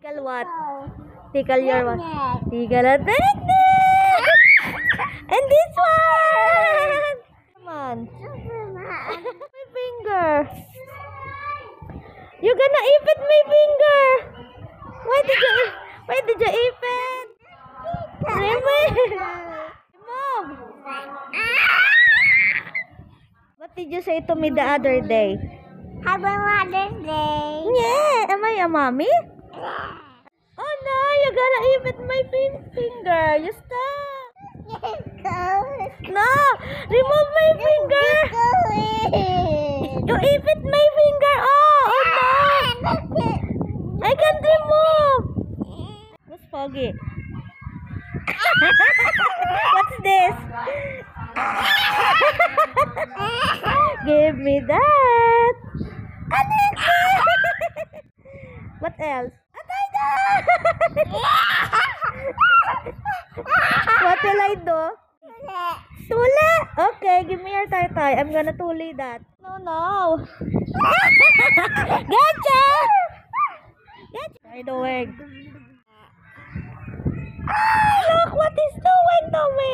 Tickle what? Tickle your what? Tickle a picnic! And this one! Come on. My finger. You're gonna eat it, my finger. Why did you eat it? Remove. What did you say to me the other day? Happy Mother's Day. Yeah, am I a mommy? Oh no, you're gonna eat it my finger. You stop. No, remove my finger. You eat it my finger. Oh no. I can't remove. What's foggy? What's this? Give me that. What else? What will I do? Tuli? Okay, give me your toy. I'm gonna tuli that. No. Gotcha! Try doing. Look what he's doing to me.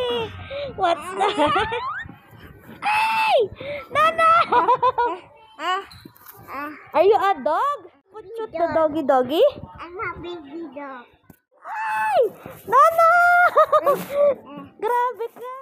What's that? Hey! No! Are you a dog? Would you shoot the doggy? I'm a baby dog. Ay! No! Grabe ka!